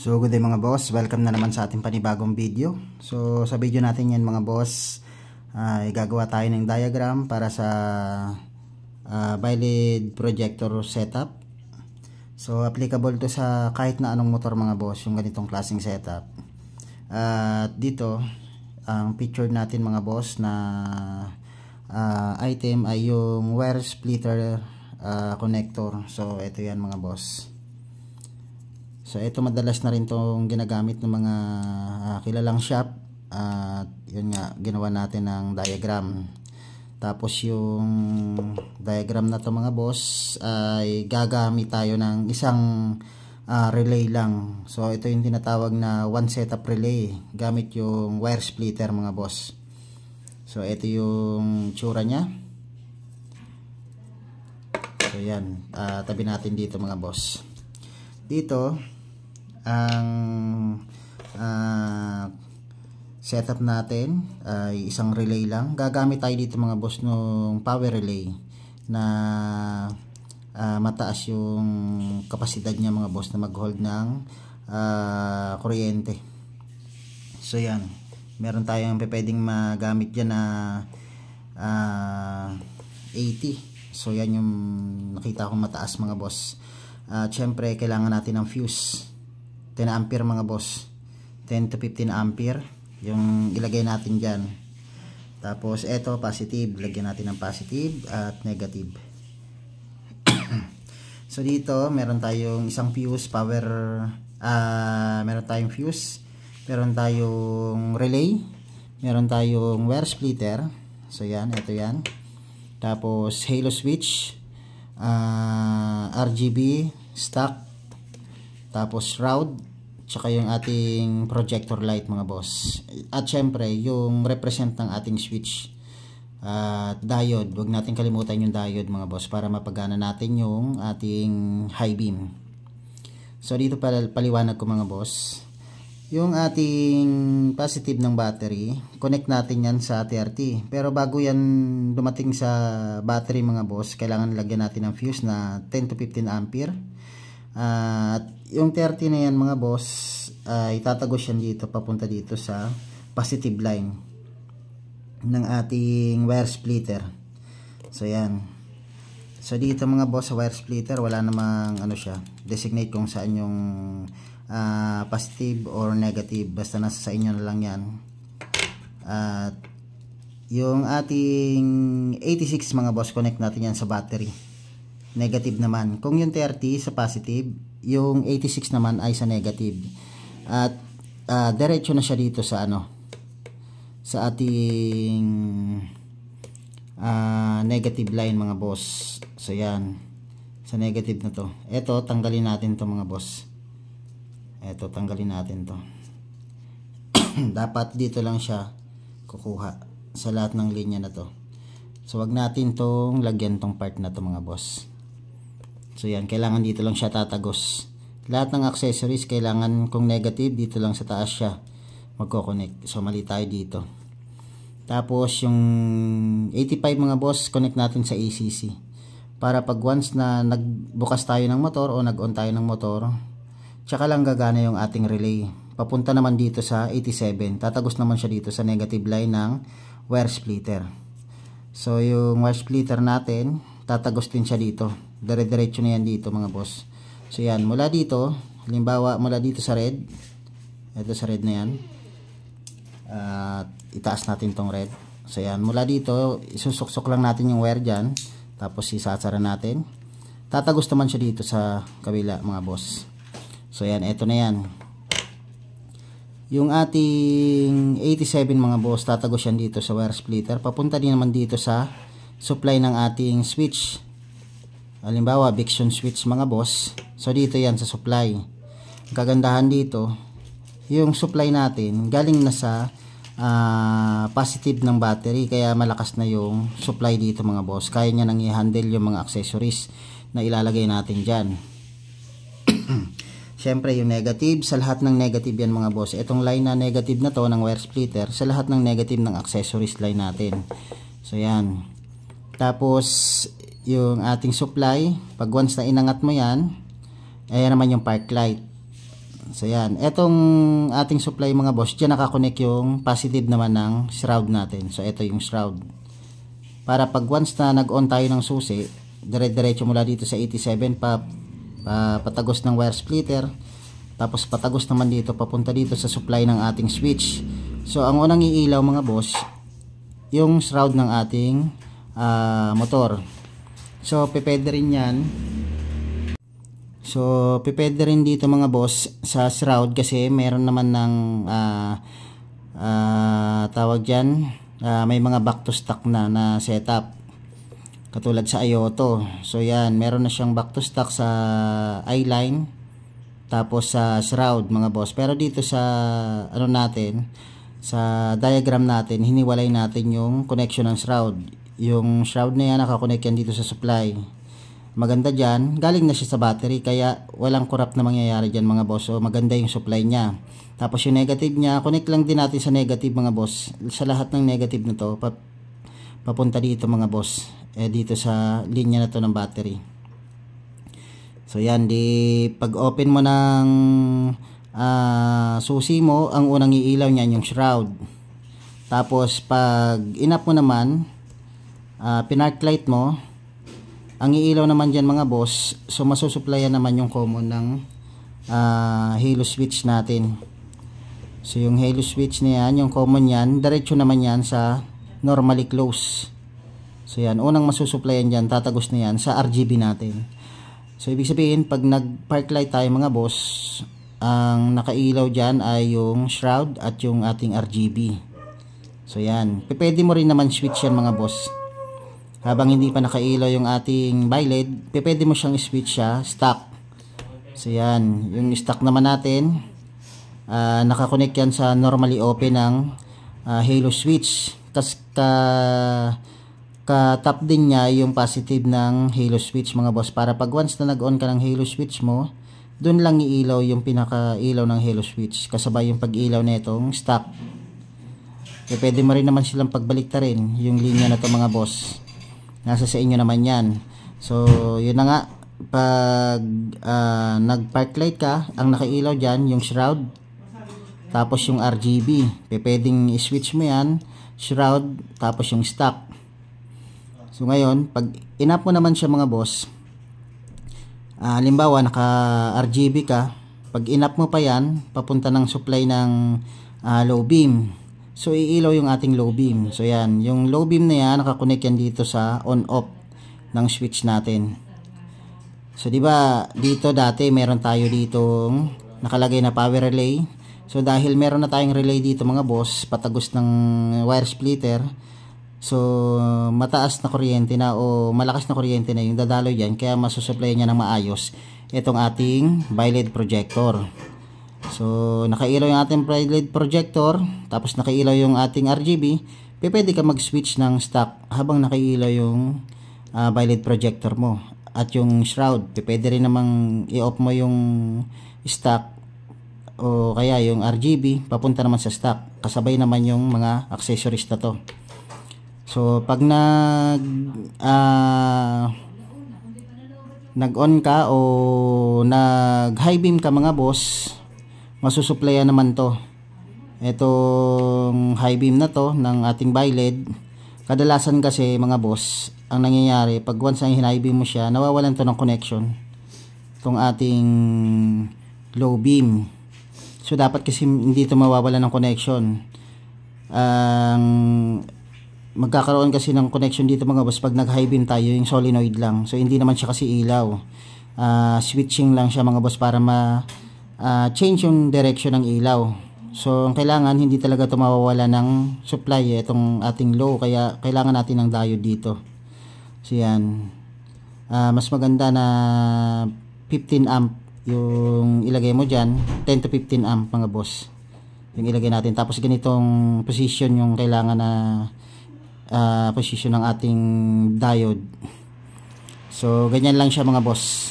So good day mga boss, welcome na naman sa ating panibagong video. So sa video natin yan mga boss, gagawa tayo ng diagram para sa bi-LED projector setup. So applicable to sa kahit na anong motor mga boss, yung ganitong klaseng setup. At dito, ang picture natin mga boss na item ay yung wire splitter connector. So ito yan mga boss. So ito madalas na rin tong ginagamit ng mga kilalang shop, at yun nga ginawa natin ng diagram. Tapos yung diagram na to mga boss ay gagamit tayo ng isang relay lang. So ito yung tinatawag na one setup relay gamit yung wire splitter mga boss. So ito yung tsura nya. So yan, tabi natin dito mga boss. Dito ang setup natin ay isang relay lang. Gagamit tayo dito mga boss ng power relay na mataas yung kapasidad niya mga boss na mag-hold ng kuryente. So yan, meron tayong pwedeng magamit dyan na 80. So yan yung nakita kong mataas mga boss. Syempre kailangan natin ng fuse 10 ampere mga boss, 10 to 15 ampere yung ilagay natin dyan. Tapos eto positive, lagyan natin ng positive at negative. So dito meron tayong isang fuse power, meron tayong fuse, meron tayong relay, meron tayong wire splitter. So yan, eto yan. Tapos halo switch, RGB stock, tapos rod, tsaka yung ating projector light mga boss. At syempre yung represent ng ating switch at diode. Huwag natin kalimutan yung diode mga boss para mapagana natin yung ating high beam. So dito paliwanag ko mga boss, yung ating positive ng battery, connect natin yan sa 30. Pero bago yan dumating sa battery mga boss, kailangan lagyan natin ng fuse na 10 to 15 ampere. At yung 30 na yan mga boss ay tatagos yan dito papunta dito sa positive line ng ating wire splitter. So yan. So dito mga boss sa wire splitter wala namang ano siya, designate kung saan yung positive or negative, basta nasa sa inyo na lang yan. At yung ating 86 mga boss, connect natin yan sa battery, negative naman. Kung yung 30 sa positive, yung 86 naman ay sa negative. At diretso na siya dito sa ano, sa ating negative line mga boss. So yan, sa negative na to. Ito tanggalin natin to mga boss. Ito tanggalin natin to. Dapat dito lang siya kukuha sa lahat ng linya na to. So wag natin tong lagyan tong part na to mga boss. So yan, kailangan dito lang siya tatagos. Lahat ng accessories kailangan kung negative dito lang sa taas siya magko-connect. So mali tayo dito. Tapos yung 85 mga boss, connect natin sa ACC. Para pag once na nagbukas tayo ng motor o nag-on tayo ng motor, tsaka lang gagana yung ating relay. Papunta naman dito sa 87. Tatagos naman siya dito sa negative line ng wire splitter. So yung wire splitter natin, tatagos din siya dito. Dire-diretso na yan dito mga boss. So yan, mula dito, halimbawa mula dito sa red, ito sa red na yan, itaas natin tong red. So yan, mula dito isusuksok lang natin yung wire dyan, tapos isasara natin. Tatagos naman siya dito sa kabila mga boss. So yan, ito na yan. Yung ating 87 mga boss, tatagos yan dito sa wire splitter. Papunta din naman dito sa supply ng ating switch. Halimbawa, Vixion switch mga boss. So dito yan sa supply. Ang kagandahan dito, yung supply natin galing na sa positive ng battery, kaya malakas na yung supply dito mga boss. Kaya niya nang i-handle yung mga accessories na ilalagay natin dyan. Syempre yung negative, sa lahat ng negative yan mga boss. Itong line na negative na to ng wire splitter, sa lahat ng negative ng accessories line natin. So yan. Tapos yung ating supply, pag once na inangat mo yan, ayan naman yung park light. So yan, etong ating supply mga boss, dyan nakakonect yung positive naman ng shroud natin. So ito yung shroud. Para pag once na nag-on tayo ng susi, dire-diretso mula dito sa 87 patagos ng wire splitter, tapos patagos naman dito papunta dito sa supply ng ating switch. So ang unang iilaw mga boss, yung shroud ng ating motor. So pipwede rin yan. So pipwede rin dito mga boss sa shroud kasi meron naman ng tawag dyan, may mga back to stock na setup katulad sa Ioto. So yan, meron na siyang back to stock sa I-line tapos sa shroud mga boss. Pero dito sa ano natin, sa diagram natin, hiniwalay natin yung connection ng shroud. Yung shroud na yan nakakonect yan dito sa supply. Maganda dyan, galing na siya sa battery kaya walang corrupt na mangyayari dyan mga boss. So maganda yung supply niya. Tapos yung negative niya, connect lang din natin sa negative mga boss. Sa lahat ng negative na to papunta dito mga boss, dito sa linya na to ng battery. So yan, di pag open mo ng susi mo, ang unang iilaw niyan yung shroud. Tapos pag in-up mo naman, pinark light mo, ang iilaw naman dyan mga boss, so masusupplyan naman yung common ng halo switch natin. So yung halo switch na yan, yung common yan, diretso naman yan sa normally close. So yan, unang masusupplyan dyan, tatagos na yan sa RGB natin. So ibig sabihin, pag nag-park light tayo mga boss, ang nakailaw dyan ay yung shroud at yung ating RGB. So yan, pwede mo rin naman switch yan mga boss. Habang hindi pa nakailaw yung ating biled, pwede mo siyang switch siya stock. So yan, yung stock naman natin, nakakonect yan sa normally open ng halo switch. Kas ka-top din niya yung positive ng halo switch mga boss, para pag once na nag-on ka ng halo switch mo, dun lang iilaw yung pinaka-ilaw ng halo switch kasabay yung pag-ilaw na itong stock. Pwede mo rin naman silang pagbaliktarin yung linya na to mga boss. Nasa sa inyo naman yan. So yun na nga, pag nag-park light ka, ang nakailaw dyan yung shroud tapos yung RGB. Pwedeng i-switch mo yan, shroud tapos yung stock. So ngayon, pag in-up mo naman siya mga boss, halimbawa naka RGB ka, pag in-up mo pa yan, papunta ng supply ng low beam. So iilaw yung ating low beam. So yan, yung low beam na yan, nakakonect yan dito sa on-off ng switch natin. So di ba dito dati meron tayo ditong nakalagay na power relay. So dahil meron na tayong relay dito mga boss, patagos ng wire splitter, so mataas na kuryente na o malakas na kuryente na yung dadaloy yan, kaya masusupply niya ng maayos itong ating biled projector. So nakailaw yung ating biled projector, tapos nakailaw yung ating RGB, pwede ka mag-switch ng stock habang nakailaw yung biled projector mo. At yung shroud, pwede rin namang i-off mo yung stock o kaya yung RGB papunta naman sa stock, kasabay naman yung mga accessories na to. So pag nag-on ka o nag-high beam ka mga boss, masusupplyan naman to. Itong high beam na to ng ating biled, kadalasan kasi mga boss, ang nangyayari pag once ang high beam mo siya, nawawalan to ng connection itong ating low beam. So dapat kasi hindi ito mawawalan ng connection. Magkakaroon kasi ng connection dito mga boss pag nag high beam tayo, yung solenoid lang. So hindi naman siya kasi ilaw, switching lang siya mga boss para change yung direction ng ilaw. So ang kailangan, hindi talaga ito mawawala ng supply itong ating low, kaya kailangan natin ng diode dito. So yan, mas maganda na 15 amp yung ilagay mo dyan, 10 to 15 amp mga boss yung ilagay natin. Tapos ganitong position yung kailangan na position ng ating diode. So ganyan lang siya mga boss.